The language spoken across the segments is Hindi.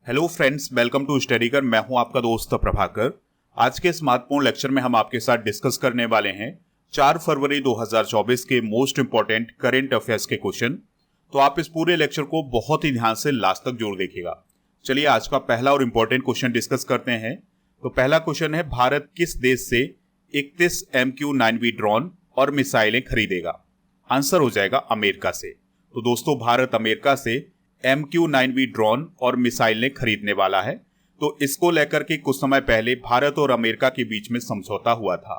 Hello friends, welcome to StudyKar. मैं हूं आपका दोस्त प्रभाकर। आज के इस महत्वपूर्ण लेक्चर में हम आपके साथ डिस्कस करने वाले हैं 4 फरवरी 2024 के मोस्ट इंपॉर्टेंट करंट अफेयर्स के क्वेश्चन। तो आप इस पूरे लेक्चर को बहुत ही ध्यान से लास्ट तक जरूर देखिएगा। चलिए आज का पहला और इंपॉर्टेंट क्वेश्चन डिस्कस करते हैं। तो पहला क्वेश्चन है, भारत किस देश से 31 MQ-9V ड्रोन और मिसाइलें खरीदेगा? आंसर हो जाएगा अमेरिका से। तो दोस्तों, भारत अमेरिका से MQ-9V ड्रोन और मिसाइलें खरीदने वाला है। तो इसको लेकर के कुछ समय पहले भारत और अमेरिका के बीच में समझौता हुआ था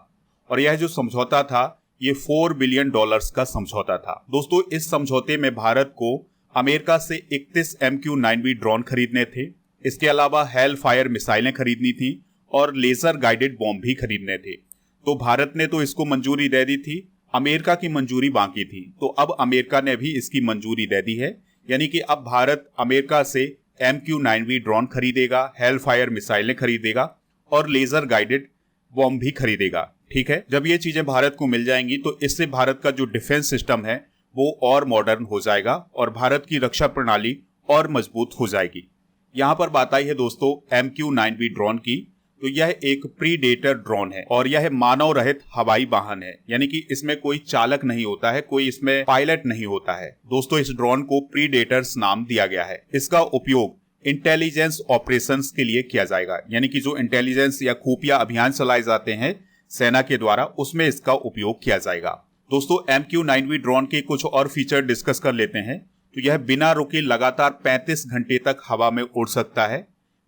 और यह जो समझौता था ये $4 बिलियन का समझौता था। दोस्तों, इस समझौते में भारत को अमेरिका से 31 MQ-9V ड्रोन खरीदने थे। इसके अलावा हेल फायर मिसाइलें खरीदनी थी और लेजर गाइडेड बॉम्ब भी खरीदने थे। तो भारत ने तो इसको मंजूरी दे दी थी, अमेरिका की मंजूरी बाकी थी। तो अब अमेरिका ने भी इसकी मंजूरी दे दी है, यानी कि अब भारत अमेरिका से MQ-9V ड्रोन खरीदेगा, हेल फायर मिसाइलें खरीदेगा और लेजर गाइडेड बॉम्ब भी खरीदेगा। ठीक है, जब ये चीजें भारत को मिल जाएंगी तो इससे भारत का जो डिफेंस सिस्टम है वो और मॉडर्न हो जाएगा और भारत की रक्षा प्रणाली और मजबूत हो जाएगी। यहां पर बात आई है दोस्तों MQ-9V ड्रोन की। तो यह एक प्रीडेटर ड्रोन है और यह मानव रहित हवाई वाहन है, यानी कि इसमें कोई चालक नहीं होता है, कोई इसमें पायलट नहीं होता है। दोस्तों, इस ड्रोन को प्रीडेटर्स नाम दिया गया है। इसका उपयोग इंटेलिजेंस ऑपरेशंस के लिए किया जाएगा, यानी कि जो इंटेलिजेंस या खुफिया अभियान चलाए जाते हैं सेना के द्वारा, उसमें इसका उपयोग किया जाएगा। दोस्तों, MQ-9V ड्रोन के कुछ और फीचर डिस्कस कर लेते हैं। तो यह बिना रुके लगातार 35 घंटे तक हवा में उड़ सकता है,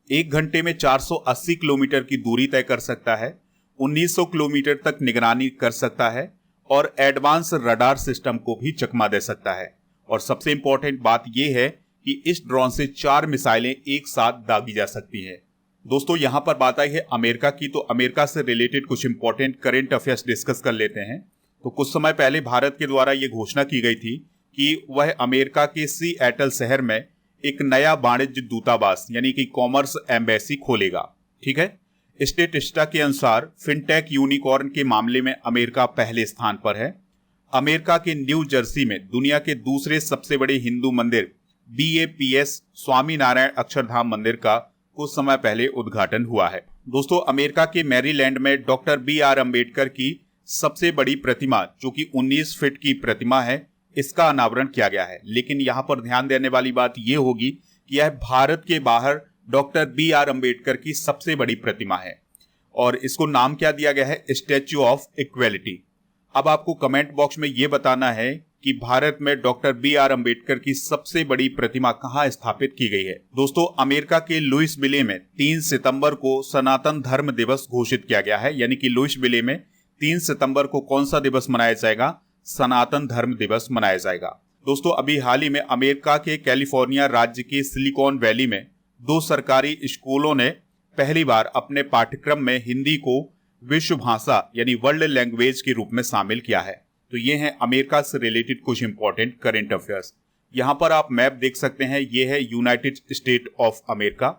1 घंटे में 480 किलोमीटर की दूरी तय कर सकता है, 1900 किलोमीटर तक निगरानी कर सकता है और एडवांस रडार सिस्टम को भी चकमा दे सकता है। और सबसे इंपॉर्टेंट बात यह है कि इस ड्रोन से 4 मिसाइलें एक साथ दागी जा सकती है। दोस्तों, यहां पर बात आई है अमेरिका की। तो अमेरिका से रिलेटेड कुछ इंपॉर्टेंट करंट अफेयर्स डिस्कस कर लेते हैं। तो कुछ समय पहले भारत के द्वारा यह घोषणा की गई थी कि वह अमेरिका के सिएटल शहर में एक नया वाणिज्य दूतावास यानी कि कॉमर्स एम्बेसी खोलेगा। ठीक है, स्टेटिस्टा के अनुसार फिनटेक यूनिकॉर्न के मामले में अमेरिका पहले स्थान पर है। अमेरिका के न्यू जर्सी में दुनिया के दूसरे सबसे बड़े हिंदू मंदिर BAPS स्वामी नारायण अक्षरधाम मंदिर का कुछ समय पहले उद्घाटन हुआ है। दोस्तों, अमेरिका के मैरीलैंड में डॉक्टर BR अम्बेडकर की सबसे बड़ी प्रतिमा, जो कि 19 फीट की प्रतिमा है, इसका अनावरण किया गया है। लेकिन यहां पर ध्यान देने वाली बात यह होगी कि यह भारत के बाहर डॉक्टर BR अम्बेडकर की सबसे बड़ी प्रतिमा है और इसको नाम क्या दिया गया है? Statue of equality. अब आपको कमेंट बॉक्स में यह बताना है कि भारत में डॉक्टर BR अम्बेडकर की सबसे बड़ी प्रतिमा कहां स्थापित की गई है। दोस्तों, अमेरिका के लुइसविले में 3 सितंबर को सनातन धर्म दिवस घोषित किया गया है, यानी कि लुइसविले में 3 सितंबर को कौन सा दिवस मनाया जाएगा? सनातन धर्म दिवस मनाया जाएगा। दोस्तों, अभी हाल ही में अमेरिका के कैलिफोर्निया राज्य के सिलिकॉन वैली में 2 सरकारी स्कूलों ने पहली बार अपने पाठ्यक्रम में हिंदी को विश्व भाषा यानी वर्ल्ड लैंग्वेज के रूप में शामिल किया है। तो ये हैं अमेरिका से रिलेटेड कुछ इंपॉर्टेंट करंट अफेयर्स। यहाँ पर आप मैप देख सकते हैं, ये है यूनाइटेड स्टेट ऑफ अमेरिका।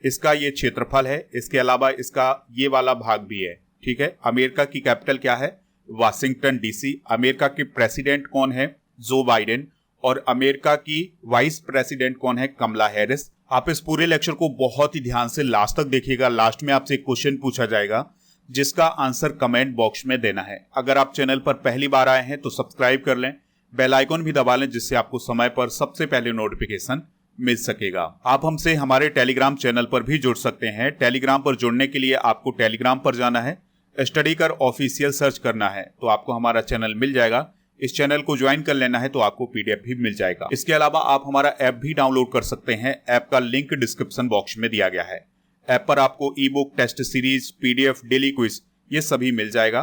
इसका ये क्षेत्रफल है, इसके अलावा इसका ये वाला भाग भी है। ठीक है, अमेरिका की कैपिटल क्या है? Washington DC। अमेरिका के प्रेसिडेंट कौन है? Joe Biden. और अमेरिका की वाइस प्रेसिडेंट कौन है? कमला हैरिस। आप इस पूरे लेक्चर को बहुत ही ध्यान से लास्ट तक देखिएगा। लास्ट में आपसे एक क्वेश्चन पूछा जाएगा जिसका आंसर कमेंट बॉक्स में देना है। अगर आप चैनल पर पहली बार आए हैं तो सब्सक्राइब कर लें, बेल आइकन भी दबा लें, जिससे आपको समय पर सबसे पहले नोटिफिकेशन मिल सकेगा। आप हमसे हमारे टेलीग्राम चैनल पर भी जुड़ सकते हैं। टेलीग्राम पर जुड़ने के लिए आपको टेलीग्राम पर जाना है, स्टडीकर ऑफिशियल सर्च करना है तो आपको हमारा चैनल मिल जाएगा। इस चैनल को ज्वाइन कर लेना है तो आपको PDF भी मिल जाएगा। इसके अलावा आप हमारा ऐप भी डाउनलोड कर सकते हैं। ऐप का लिंक डिस्क्रिप्शन बॉक्स में दिया गया है। ऐप पर आपको ebook, test series, PDF, daily quiz ये सभी मिल जाएगा।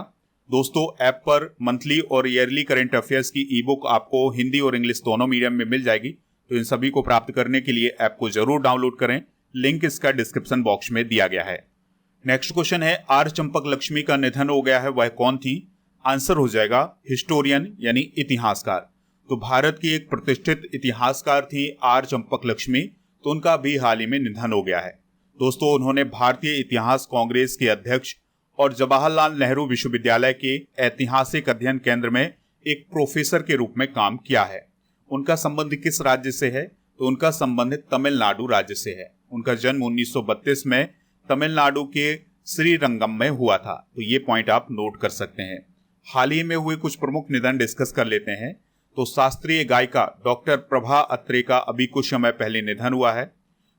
दोस्तों, ऐप पर मंथली और ईयरली करंट अफेयर्स की ई-बुक आपको हिंदी और इंग्लिश दोनों मीडियम में मिल जाएगी। तो इन सभी को प्राप्त करने के लिए ऐप को जरूर डाउनलोड करें। लिंक इसका डिस्क्रिप्शन बॉक्स में दिया गया है। नेक्स्ट क्वेश्चन है, आर चंपक लक्ष्मी का निधन हो गया है, वह कौन थी? आंसर हो जाएगा हिस्टोरियन यानी इतिहासकार। तो भारत की एक प्रतिष्ठित इतिहासकार थी आर चंपक लक्ष्मी, तो उनका भी हाल ही में निधन हो गया है। दोस्तों, उन्होंने भारतीय इतिहास कांग्रेस के अध्यक्ष और जवाहरलाल नेहरू विश्वविद्यालय के ऐतिहासिक अध्ययन केंद्र में एक प्रोफेसर के रूप में काम किया है। उनका संबंध किस राज्य से है? तो उनका संबंध तमिलनाडु राज्य से है। उनका जन्म 1932 में तमिलनाडु के श्रीरंगम में हुआ था। तो ये पॉइंट आप नोट कर सकते हैं। हाल ही में हुए कुछ प्रमुख निधन डिस्कस कर लेते हैं। तो शास्त्रीय गायिका डॉक्टर प्रभा अत्रे का अभी कुछ समय पहले निधन हुआ है।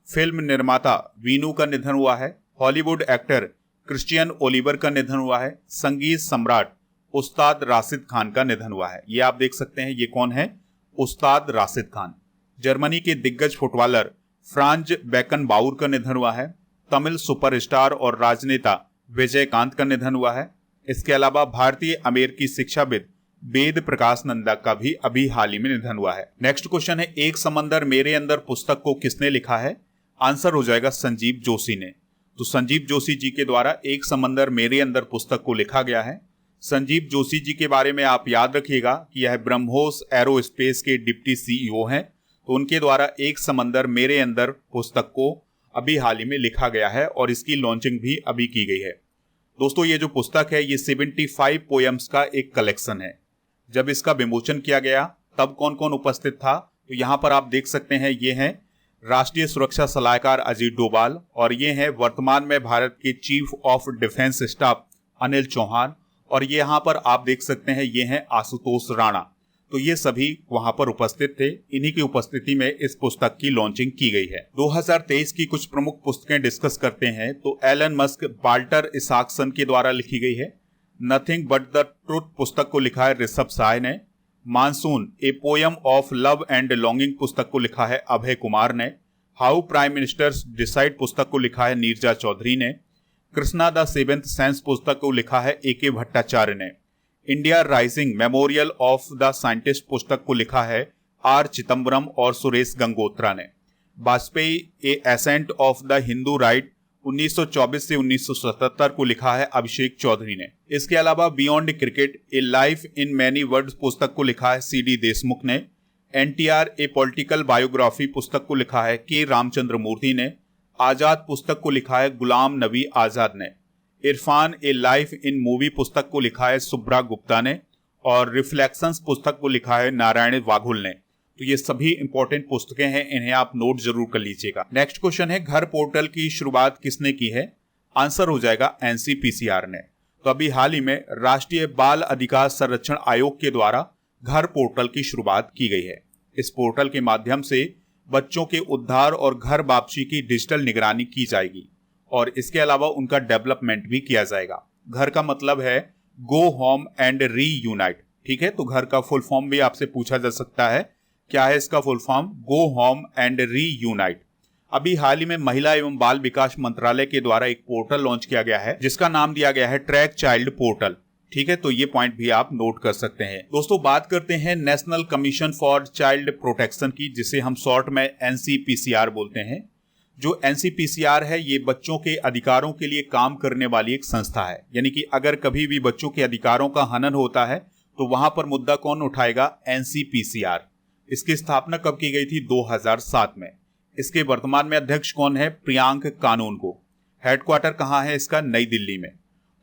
फिल्म निर्माता वीनू का निधन हुआ है। हॉलीवुड एक्टर क्रिश्चियन ओलिवर का निधन हुआ है। संगीत सम्राट उस्ताद राशिद खान का निधन हुआ है। ये आप देख सकते हैं, ये कौन है? उस्ताद राशिद खान। जर्मनी के दिग्गज फुटबॉलर फ्रांज बेकनबाउर का निधन हुआ है। तमिल सुपरस्टार और राजनेता विजयकांत का निधन हुआ है। इसके अलावा भारतीय अमेरिकी शिक्षाविद वेद प्रकाश नंदा का भी अभी हाल ही में निधन हुआ है। नेक्स्ट क्वेश्चन है, एक समंदर मेरे अंदर पुस्तक को किसने लिखा है? आंसर हो जाएगा संजीव जोशी ने। तो संजीव जोशी जी के द्वारा एक समंदर मेरे अंदर पुस्तक को लिखा गया है। संजीव जोशी जी के बारे में आप याद रखिएगा कि यह ब्रह्मोस एरोस्पेस के डिप्टी सीईओ हैं। तो उनके द्वारा एक समंदर मेरे अंदर पुस्तक को अभी हाल ही में लिखा गया है और इसकी लॉन्चिंग भी अभी की गई है। दोस्तों, ये जो पुस्तक है ये 75 पोएम्स का एक कलेक्शन है। जब इसका विमोचन किया गया तब कौन कौन उपस्थित था? तो यहाँ पर आप देख सकते हैं, ये हैं राष्ट्रीय सुरक्षा सलाहकार अजीत डोभाल और ये हैं वर्तमान में भारत के chief of defence staff Anil Chauhan और ये यहाँ पर आप देख सकते हैं, ये हैं आशुतोष राणा। तो ये सभी वहां पर उपस्थित थे। इन्हीं की उपस्थिति में इस पुस्तक की लॉन्चिंग की गई है। 2023 की कुछ प्रमुख पुस्तकें डिस्कस करते हैं। तो एलन मस्क वाल्टर इसाक्सन के द्वारा लिखी गई है। नथिंग बट द ट्रुथ पुस्तक को लिखा है ऋषभ साय ने। Monsoon A poem of love and longing पुस्तक को लिखा है अभय कुमार ने। हाउ प्राइम मिनिस्टर्स डिसाइड पुस्तक को लिखा है नीरजा चौधरी ने। कृष्णा द सेवेंथ सेंस पुस्तक को लिखा है ए.के. भट्टाचार्य ने। India rising memorial of the scientist पुस्तक को लिखा है आर चिदम्बरम और सुरेश गंगोत्रा ने। Vajpayee a ascent of the Hindu right 1924 से 1977 को लिखा है अभिषेक चौधरी ने। इसके अलावा beyond cricket A life in many words पुस्तक को लिखा है सी.डी. देशमुख ने। एनटीआर ए पॉलिटिकल बायोग्राफी पुस्तक को लिखा है के. रामचंद्र मूर्ति ने। आजाद पुस्तक को लिखा है गुलाम नबी आजाद ने। इरफान ए लाइफ इन मूवी पुस्तक को लिखा है सुब्रा गुप्ता ने और रिफ्लेक्शंस पुस्तक को लिखा है नारायण वाघुल ने। तो ये सभी इंपॉर्टेंट पुस्तकें हैं, इन्हें आप नोट जरूर कर लीजिएगा। नेक्स्ट क्वेश्चन है, घर पोर्टल की शुरुआत किसने की है? आंसर हो जाएगा एनसीपीसीआर ने। तो अभी हाल ही में राष्ट्रीय बाल अधिकार संरक्षण आयोग के द्वारा घर पोर्टल की शुरुआत की गई है। इस पोर्टल के माध्यम से बच्चों के उद्धार और घर वापसी की डिजिटल निगरानी की जाएगी और इसके अलावा उनका डेवलपमेंट भी किया जाएगा। घर का मतलब है गो होम एंड रीयूनाइट। ठीक है, तो घर का फुल फॉर्म भी आपसे पूछा जा सकता है, क्या है इसका full form? Go home and reunite. अभी हाल ही में महिला एवं बाल विकास मंत्रालय के द्वारा एक पोर्टल लॉन्च किया गया है जिसका नाम दिया गया है ट्रैक चाइल्ड पोर्टल। ठीक है, तो ये पॉइंट भी आप नोट कर सकते हैं। दोस्तों, बात करते हैं national commission for child protection की, जिसे हम शॉर्ट में एनसीपीसीआर बोलते हैं। जो एनसीपीसीआर है ये बच्चों के अधिकारों के लिए काम करने वाली एक संस्था है। यानी कि अगर कभी भी बच्चों के अधिकारों का हनन होता है तो वहां पर मुद्दा कौन उठाएगा? एनसीपीसीआर। इसकी स्थापना कब की गई थी? 2007 में। इसके वर्तमान में अध्यक्ष कौन है? प्रियांक कानून को। हेडक्वार्टर कहाँ है इसका? नई दिल्ली में।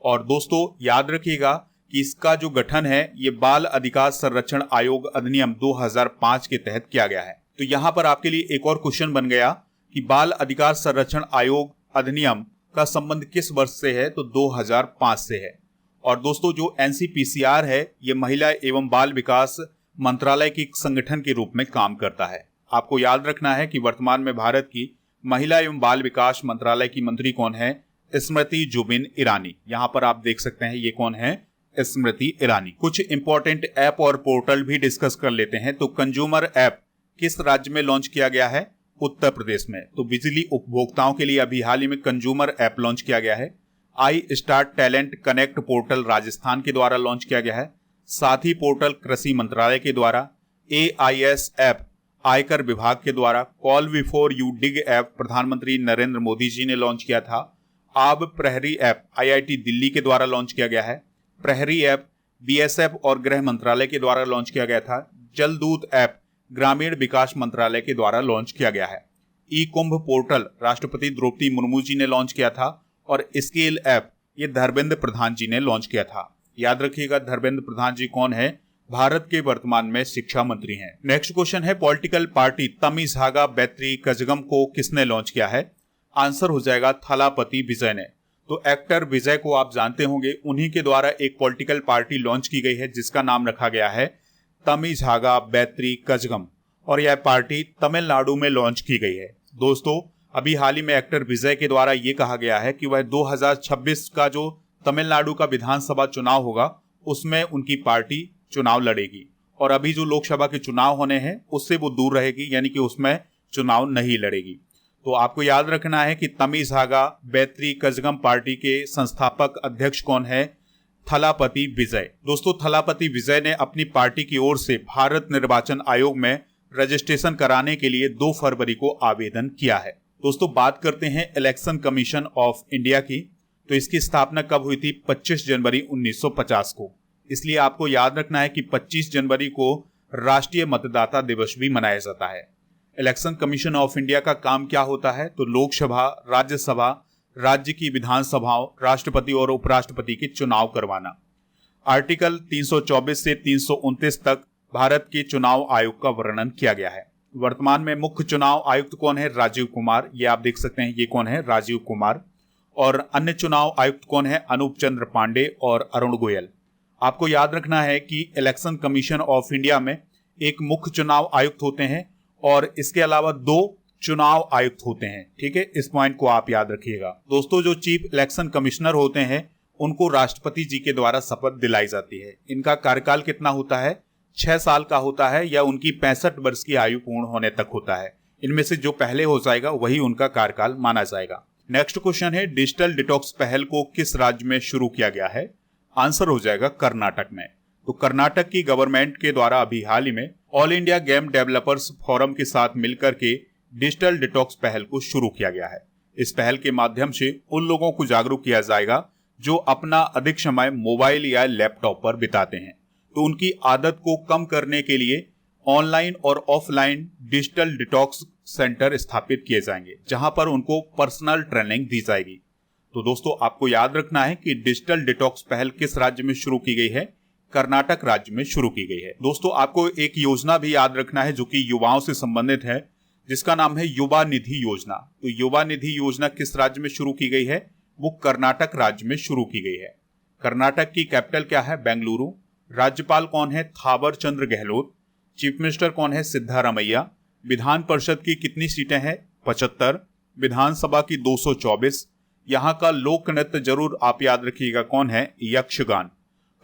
और दोस्तों याद रखिएगा कि इसका जो गठन है ये बाल अधिकार संरक्षण आयोग अधिनियम 2005 के तहत किया गया है। तो यहाँ पर आपके लिए एक और क्वेश्चन बन गया कि बाल अधिकार संरक्षण आयोग अधिनियम का संबंध किस वर्ष से है? तो 2005 से है। और दोस्तों जो एनसीपीसीआर है ये महिला एवं बाल विकास मंत्रालय के संगठन के रूप में काम करता है। आपको याद रखना है कि वर्तमान में भारत की महिला एवं बाल विकास मंत्रालय की मंत्री कौन है? स्मृति जुबिन ईरानी। यहाँ पर आप देख सकते हैं ये कौन है? स्मृति ईरानी। कुछ इंपॉर्टेंट ऐप और पोर्टल भी डिस्कस कर लेते हैं। तो कंज्यूमर ऐप किस राज्य में लॉन्च किया गया है? उत्तर प्रदेश में। तो बिजली उपभोक्ताओं के लिए अभी हाल ही में कंज्यूमर ऐप लॉन्च किया गया है। I start talent connect portal Rajasthan के द्वारा लॉन्च किया गया है। साथी पोर्टल कृषि मंत्रालय के द्वारा। AIS ऐप आयकर विभाग के द्वारा। Call before you dig app प्रधानमंत्री नरेंद्र मोदी जी ने लॉन्च किया था। आब प्रहरी ऐप IIT दिल्ली के द्वारा लॉन्च किया गया है। प्रहरी ऐप BSF और गृह मंत्रालय के द्वारा लॉन्च किया गया था। जलदूत ऐप ग्रामीण विकास मंत्रालय के द्वारा लॉन्च किया गया है। ई कुंभ पोर्टल राष्ट्रपति द्रौपदी मुर्मू जी ने लॉन्च किया था और स्केल ऐप ये धर्मेंद्र प्रधान जी ने लॉन्च किया था। याद रखिएगा धर्मेंद्र प्रधान जी कौन है? भारत के वर्तमान में शिक्षा मंत्री हैं। नेक्स्ट क्वेश्चन है, पॉलिटिकल पार्टी तमिज़हागा बैतरी कजगम को किसने लॉन्च किया है? आंसर हो जाएगा थलापति विजय ने। तो एक्टर विजय को आप जानते होंगे, उन्हीं के द्वारा एक पॉलिटिकल पार्टी लॉन्च की गई है जिसका नाम रखा गया है तमिझागा बैत्री कजगम, और यह पार्टी तमिलनाडु में लॉन्च की गई है। दोस्तों, अभी हाल ही में एक्टर विजय के द्वारा यह कहा गया है कि वह 2026 का जो तमिलनाडु का विधानसभा चुनाव होगा उसमें उनकी पार्टी चुनाव लड़ेगी, और अभी जो लोकसभा के चुनाव होने हैं उससे वो दूर रहेगी, यानी कि उसमें चुनाव नहीं लड़ेगी। तो आपको याद रखना है कि तमिझागा बैत्री कजगम पार्टी के संस्थापक अध्यक्ष कौन है? थलापति विजय। दोस्तों, थलापति विजय ने अपनी पार्टी की ओर से भारत निर्वाचन आयोग में रजिस्ट्रेशन कराने के लिए 2 फरवरी को आवेदन किया है। दोस्तों, बात करते हैं इलेक्शन कमीशन ऑफ इंडिया की। तो इसकी स्थापना कब हुई थी? 25 जनवरी 1950 को। इसलिए आपको याद रखना है कि 25 जनवरी को राष्ट्रीय मतदाता दिवस भी मनाया जाता है। इलेक्शन कमीशन ऑफ इंडिया का काम क्या होता है? तो लोकसभा, राज्यसभा, राज्य की विधानसभाओं, राष्ट्रपति और उपराष्ट्रपति के चुनाव करवाना। आर्टिकल 324 से 329 तक भारत के चुनाव आयोग का वर्णन किया गया है। वर्तमान में मुख्य चुनाव आयुक्त कौन है? राजीव कुमार। ये आप देख सकते हैं, ये कौन है? राजीव कुमार। और अन्य चुनाव आयुक्त कौन है? अनूप चंद्र पांडे और अरुण गोयल। आपको याद रखना है कि इलेक्शन कमीशन ऑफ इंडिया में एक मुख्य चुनाव आयुक्त होते हैं और इसके अलावा 2 चुनाव आयुक्त होते हैं। ठीक है, इस पॉइंट को आप याद रखिएगा। दोस्तों, जो चीफ इलेक्शन कमिश्नर होते हैं उनको राष्ट्रपति जी के द्वारा शपथ दिलाई जाती है। इनका कार्यकाल कितना होता है? 6 साल का होता है, या उनकी 65 वर्ष की आयु पूर्ण होने तक होता है। इनमें से जो पहले हो जाएगा वही उनका कार्यकाल माना जाएगा। नेक्स्ट क्वेश्चन है, डिजिटल डिटॉक्स पहल को किस राज्य में शुरू किया गया है? आंसर हो जाएगा कर्नाटक में। तो कर्नाटक की गवर्नमेंट के द्वारा अभी हाल ही में all India game developers forum के साथ मिलकर के डिजिटल डिटॉक्स पहल को शुरू किया गया है। इस पहल के माध्यम से उन लोगों को जागरूक किया जाएगा जो अपना अधिक समय मोबाइल या लैपटॉप पर बिताते हैं। तो उनकी आदत को कम करने के लिए ऑनलाइन और ऑफलाइन डिजिटल डिटॉक्स सेंटर स्थापित किए जाएंगे, जहां पर उनको पर्सनल ट्रेनिंग दी जाएगी। तो दोस्तों, आपको याद रखना है कि डिजिटल डिटॉक्स पहल किस राज्य में शुरू की गई है? कर्नाटक राज्य में शुरू की गई है। दोस्तों, आपको एक योजना भी याद रखना है जो कि युवाओं से संबंधित है, जिसका नाम है युवा निधि योजना। तो युवा निधि योजना किस राज्य में शुरू की गई है? वो कर्नाटक राज्य में शुरू की गई है। कर्नाटक की कैपिटल क्या है? बेंगलुरु। राज्यपाल कौन है? थावर चंद्र गहलोत। चीफ मिनिस्टर कौन है? सिद्धारमैया। विधान परिषद की कितनी सीटें हैं? 75। विधानसभा की 224। यहाँ का लोक नृत्य जरूर आप याद रखिएगा, कौन है? यक्षगान।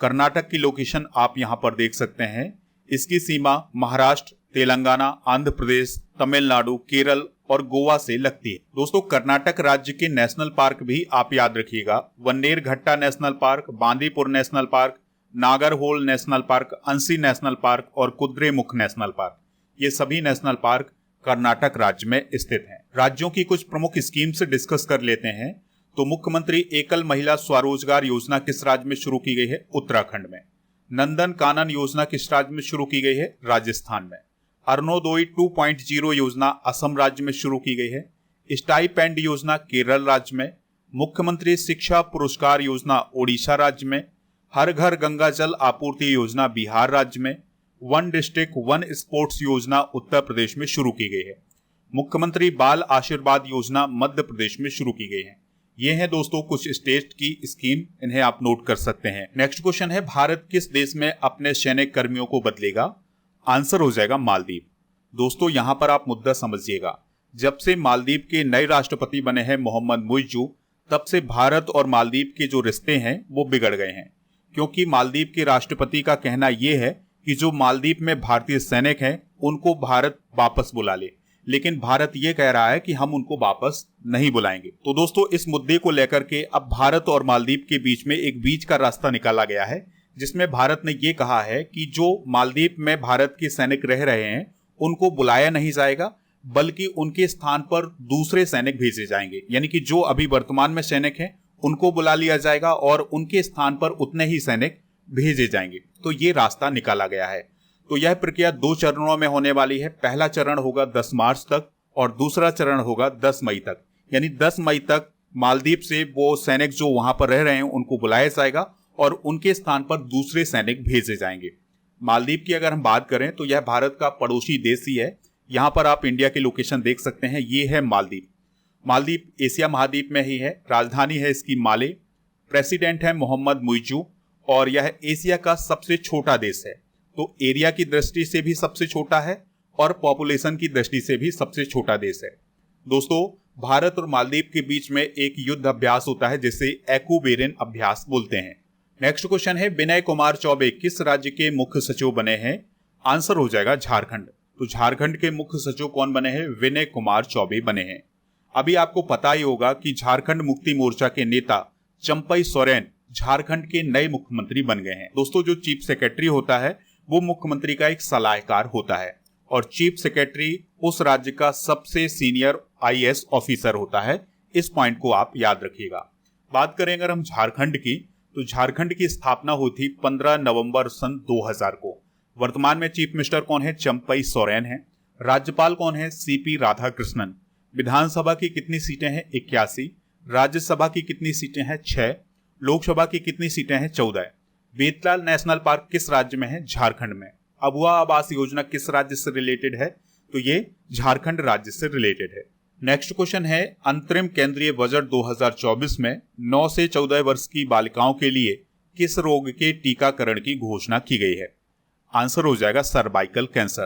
कर्नाटक की लोकेशन आप यहाँ पर देख सकते हैं। इसकी सीमा महाराष्ट्र, तेलंगाना, आंध्र प्रदेश, तमिलनाडु, केरल और गोवा से लगती है। दोस्तों, कर्नाटक राज्य के नेशनल पार्क भी आप याद रखिएगा, Bannerghatta national park, Bandipur national park, Nagarhole national park, Anshi national park और कुद्रेमुख नेशनल पार्क। ये सभी नेशनल पार्क कर्नाटक राज्य में स्थित हैं। राज्यों की कुछ प्रमुख स्कीम से डिस्कस कर लेते हैं। तो मुख्यमंत्री एकल महिला स्वरोजगार योजना किस राज्य में शुरू की गई है? उत्तराखंड में। नंदन कानन योजना किस राज्य में शुरू की गई है? राजस्थान में। अरुणोदय 2.0 योजना असम राज्य में शुरू की गई है। स्टाइपेंड योजना केरल राज्य में। मुख्यमंत्री शिक्षा पुरस्कार योजना ओडिशा राज्य में। हर घर गंगा जल आपूर्ति योजना बिहार राज्य में। वन डिस्ट्रिक्ट वन स्पोर्ट्स योजना उत्तर प्रदेश में शुरू की गई है। मुख्यमंत्री बाल आशीर्वाद योजना मध्य प्रदेश में शुरू की गई है। ये है दोस्तों कुछ स्टेट की स्कीम, इन्हें आप नोट कर सकते हैं। नेक्स्ट क्वेश्चन है, भारत किस देश में अपने सैनिक कर्मियों को बदलेगा? आंसर हो जाएगा मालदीव। दोस्तों, यहां पर आप मुद्दा समझिएगा। जब से मालदीव के नए राष्ट्रपति बने हैं मोहम्मद मुइज़्ज़ू, तब से भारत और मालदीव के जो रिश्ते हैं वो बिगड़ गए हैं, क्योंकि मालदीव के राष्ट्रपति का कहना यह है कि जो मालदीव में भारतीय सैनिक हैं उनको भारत वापस बुला ले, लेकिन भारत ये कह रहा है कि हम उनको वापस नहीं बुलाएंगे। तो दोस्तों, इस मुद्दे को लेकर के अब भारत और मालदीव के बीच में एक बीच का रास्ता निकाला गया है, जिसमें भारत ने ये कहा है कि जो मालदीव में भारत के सैनिक रह रहे हैं उनको बुलाया नहीं जाएगा, बल्कि उनके स्थान पर दूसरे सैनिक भेजे जाएंगे। यानी कि जो अभी वर्तमान में सैनिक हैं उनको बुला लिया जाएगा और उनके स्थान पर उतने ही सैनिक भेजे जाएंगे। तो ये रास्ता निकाला गया है। तो यह प्रक्रिया 2 चरणों में होने वाली है। पहला चरण होगा 10 मार्च तक और दूसरा चरण होगा 10 मई तक। यानी 10 मई तक मालदीव से वो सैनिक जो वहां पर रह रहे हैं उनको बुलाया जाएगा और उनके स्थान पर दूसरे सैनिक भेजे जाएंगे। मालदीव की अगर हम बात करें तो यह भारत का पड़ोसी देश ही है। यहाँ पर आप इंडिया की लोकेशन देख सकते हैं, ये है मालदीव। मालदीव एशिया महाद्वीप में ही है, राजधानी है इसकी माले, प्रेसिडेंट है मोहम्मद मुइज़ू और यह एशिया का सबसे छोटा देश है। तो एरिया की दृष्टि से भी सबसे छोटा है और पॉपुलेशन की दृष्टि से भी सबसे छोटा देश है। दोस्तों, भारत और मालदीव के बीच में एक युद्ध अभ्यास होता है जिसे एक्यूबेरियन अभ्यास बोलते हैं। नेक्स्ट क्वेश्चन है, विनय कुमार चौबे किस राज्य के मुख्य सचिव बने हैं? आंसर हो जाएगा झारखंड। तो झारखंड के मुख्य सचिव कौन बने हैं? विनय कुमार चौबे बने हैं। अभी आपको पता ही होगा कि झारखंड मुक्ति मोर्चा के नेता चंपई सोरेन झारखंड के नए मुख्यमंत्री बन गए हैं। दोस्तों, जो चीफ सेक्रेटरी होता है वो मुख्यमंत्री का एक सलाहकार होता है और चीफ सेक्रेटरी उस राज्य का सबसे सीनियर आईएएस ऑफिसर होता है। इस पॉइंट को आप याद रखिएगा। बात करें अगर हम झारखंड की, तो झारखंड की स्थापना हुई थी 15 नवंबर सन 2000 को। वर्तमान में चीफ मिनिस्टर कौन है? चंपई सोरेन है। राज्यपाल कौन है? सीपी राधाकृष्णन। विधानसभा की कितनी सीटें हैं? 81। राज्यसभा की कितनी सीटें हैं? 6। लोकसभा की कितनी सीटें हैं? 14। बेतलाल नेशनल पार्क किस राज्य में है? झारखंड में। अबुआ आवास योजना किस राज्य से रिलेटेड है? तो ये झारखंड राज्य से रिलेटेड है। नेक्स्ट क्वेश्चन है, अंतरिम केंद्रीय बजट 2024 में 9 से 14 वर्ष की बालिकाओं के लिए किस रोग के टीकाकरण की घोषणा की गई है? आंसर हो जाएगा सर्वाइकल कैंसर।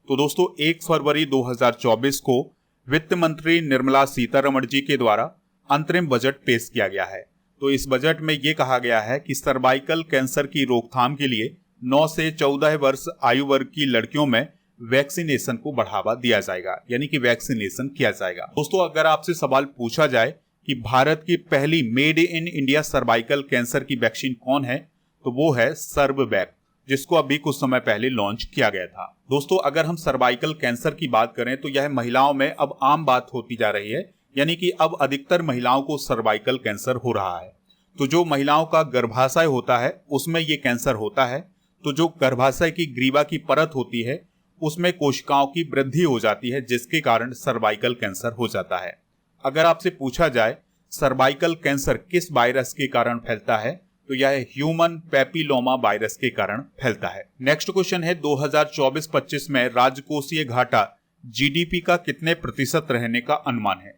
तो दोस्तों, 1 फरवरी 2024 को वित्त मंत्री निर्मला सीतारमण जी के द्वारा अंतरिम बजट पेश किया गया है। तो इस बजट में यह कहा गया है कि सर्वाइकल कैंसर की रोकथाम के लिए 9 से 14 वर्ष आयु वर्ग की लड़कियों में वैक्सीनेशन को बढ़ावा दिया जाएगा, यानी कि वैक्सीनेशन किया जाएगा। दोस्तों, अगर आपसे सवाल पूछा जाए कि भारत की पहली made in India cervical cancer की वैक्सीन कौन है, तो वो है सर्ववैक, जिसको अभी कुछ समय पहले लॉन्च किया गया था। दोस्तों, अगर हम सर्वाइकल कैंसर की बात करें तो यह महिलाओं में अब आम बात होती जा रही है, यानी कि अब अधिकतर महिलाओं को सर्वाइकल कैंसर हो रहा है। तो जो महिलाओं का गर्भाशय होता है उसमें ये कैंसर होता है। तो जो गर्भाशय की ग्रीवा की परत होती है उसमें कोशिकाओं की वृद्धि हो जाती है, जिसके कारण सर्वाइकल कैंसर हो जाता है। अगर आपसे पूछा जाए सर्वाइकल कैंसर किस वायरस के कारण फैलता है, तो यह ह्यूमन पैपिलोमा वायरस के कारण फैलता है। नेक्स्ट क्वेश्चन है, 2024-25 में राजकोषीय घाटा जीडीपी का कितने प्रतिशत रहने का अनुमान है?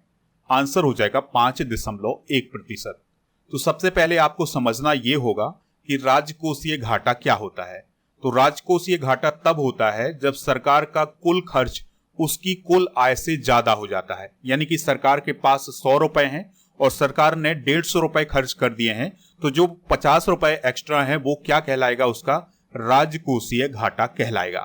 आंसर हो जाएगा 5.1%। तो सबसे पहले आपको समझना यह होगा कि राजकोषीय घाटा क्या होता है। तो राजकोषीय घाटा तब होता है जब सरकार का कुल खर्च उसकी कुल आय से ज्यादा हो जाता है, यानी कि सरकार के पास 100 रुपए हैं और सरकार ने 150 रुपए खर्च कर दिए हैं, तो जो 50 रुपए एक्स्ट्रा है वो क्या कहलाएगा? उसका राजकोषीय घाटा कहलाएगा।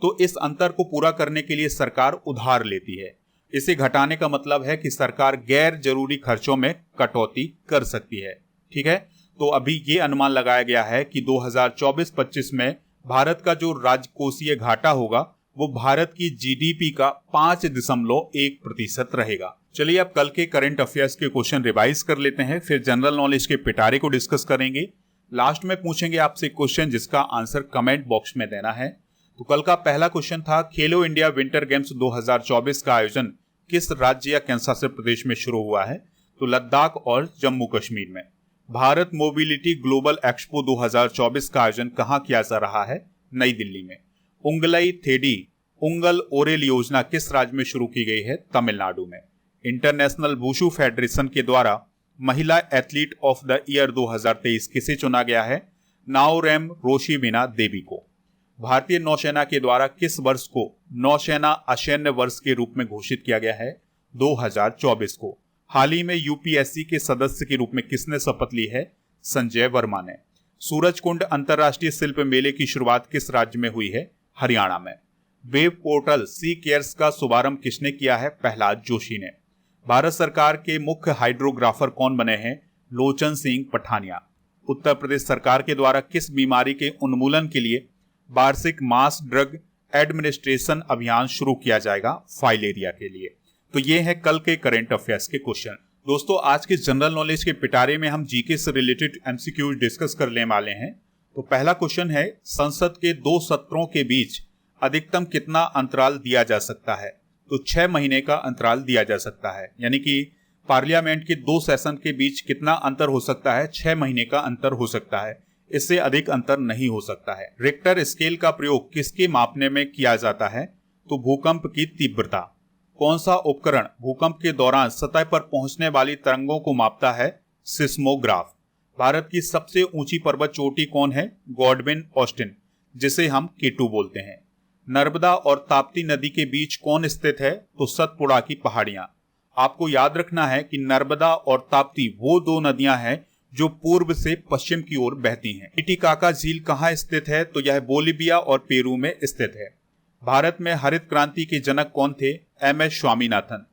तो इस अंतर को पूरा करने के लिए सरकार उधार लेती है। इसे घटाने का मतलब है कि सरकार गैर जरूरी खर्चों में कटौती कर सकती है। ठीक है, तो अभी ये अनुमान लगाया गया है कि 2024-25 में भारत का जो राजकोषीय घाटा होगा वो भारत की जीडीपी का 5.1% रहेगा। चलिए अब कल के करंट अफेयर्स के क्वेश्चन रिवाइज कर लेते हैं, फिर जनरल नॉलेज के पिटारे को डिस्कस करेंगे। लास्ट में पूछेंगे आपसे क्वेश्चन जिसका आंसर कमेंट बॉक्स में देना है। तो कल का पहला क्वेश्चन था, खेलो इंडिया विंटर गेम्स 2024 का आयोजन किस राज्य या केंद्रशासित प्रदेश में शुरू हुआ है? तो लद्दाख और जम्मू कश्मीर में। भारत मोबिलिटी ग्लोबल एक्सपो 2024 का आयोजन कहां किया जा रहा है? नई दिल्ली में। उंगलई थेडी उंगल ओरेल योजना किस राज्य में शुरू की गई है? तमिलनाडु में। इंटरनेशनल वुशु फेडरेशन के द्वारा महिला एथलीट ऑफ द ईयर 2023 किसे चुना गया है? नाओरेम रोशिबिना देवी को। भारतीय नौसेना के द्वारा किस वर्ष को नौसेना असैन्य वर्ष के रूप में घोषित किया गया है? 2024 को। हाल ही में यूपीएससी के सदस्य के रूप में किसने शपथ ली है? संजय वर्मा ने। सूरजकुंड अंतर्राष्ट्रीय शिल्प मेले की शुरुआत किस राज्य में हुई है? हरियाणा में। वेब पोर्टल सी केयर्स का शुभारंभ किसने किया है? प्रहलाद जोशी ने। भारत सरकार के मुख्य हाइड्रोग्राफर कौन बने हैं? लोचन सिंह पठानिया। उत्तर प्रदेश सरकार के द्वारा किस बीमारी के उन्मूलन के लिए वार्षिक मास ड्रग एडमिनिस्ट्रेशन अभियान शुरू किया जाएगा? फाइलेरिया के लिए। तो ये है कल के करंट अफेयर्स के क्वेश्चन। दोस्तों, आज के जनरल नॉलेज के पिटारे में हम जीके से रिलेटेड एमसीक्यू डिस्कस करने वाले हैं। तो पहला क्वेश्चन है, संसद के 2 सत्रों के बीच अधिकतम कितना अंतराल दिया जा सकता है? तो 6 महीने का अंतराल दिया जा सकता है, यानी कि पार्लियामेंट के 2 सेशन के बीच कितना अंतर हो सकता है? 6 महीने का अंतर हो सकता है, इससे अधिक अंतर नहीं हो सकता है। रिक्टर स्केल का प्रयोग किसके मापने में किया जाता है? तो भूकंप की तीव्रता। कौन सा उपकरण भूकंप के दौरान सतह पर पहुंचने वाली तरंगों को मापता है? सिस्मोग्राफ। भारत की सबसे ऊंची पर्वत चोटी कौन है? गॉडविन ऑस्टिन, जिसे हम केटू बोलते हैं। नर्मदा और ताप्ती नदी के बीच कौन स्थित है? तो सतपुड़ा की पहाड़ियां। आपको याद रखना है कि नर्मदा और ताप्ती वो दो नदियां हैं जो पूर्व से पश्चिम की ओर बहती हैं। टिटिकाका झील कहाँ स्थित है? तो यह बोलिविया और पेरू में स्थित है। भारत में हरित क्रांति के जनक कौन थे? एम.एस. स्वामीनाथन।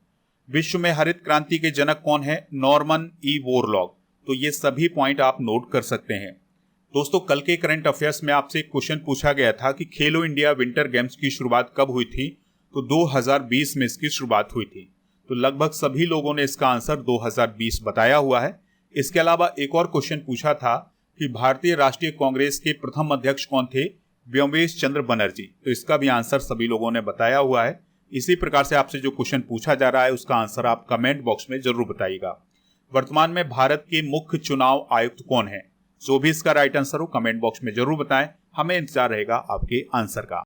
विश्व में हरित क्रांति के जनक कौन है? Norman E. बोरलॉग। तो ये सभी पॉइंट आप नोट कर सकते हैं। दोस्तों, कल के करंट अफेयर्स में आपसे एक क्वेश्चन पूछा गया था कि खेलो इंडिया विंटर गेम्स की शुरुआत कब हुई थी? तो 2020 में इसकी शुरुआत हुई थी। तो लगभग सभी लोगों ने इसका आंसर 2020 बताया हुआ है। इसके अलावा एक और क्वेश्चन पूछा था कि भारतीय राष्ट्रीय कांग्रेस के प्रथम अध्यक्ष कौन थे? व्योमेश चंद्र बनर्जी। तो इसका भी आंसर सभी लोगों ने बताया हुआ है। इसी प्रकार से आपसे जो क्वेश्चन पूछा जा रहा है उसका आंसर आप कमेंट बॉक्स में जरूर बताइएगा। वर्तमान में भारत के मुख्य चुनाव आयुक्त कौन है? जो भी इसका राइट आंसर हो कमेंट बॉक्स में जरूर बताएं। हमें इंतजार रहेगा आपके आंसर का।